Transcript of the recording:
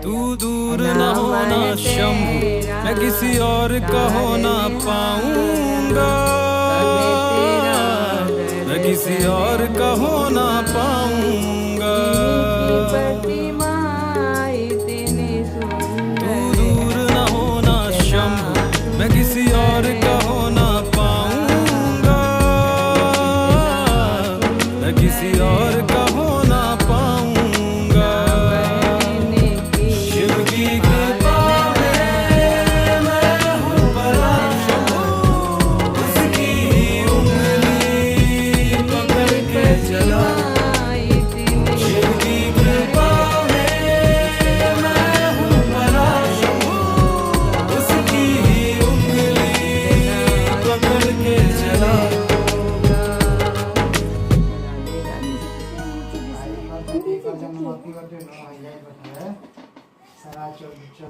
तू दूर न होना शंभु, मैं किसी और का हो ना पाऊंगा, मैं किसी और का हो ना पाऊंगा। तू दूर न होना शंभु, मैं किसी और का हो ना पाऊंगा, मैं किसी और का हो ना पाऊंगा। शिव की कृपा में मैं हूँ भला शंभु, उसकी ही उंगली पकड़ के चला। शिव की कृपा में मैं हूँ भला शंभु, उसकी ही उंगली पकड़ के चला। जन्मदिन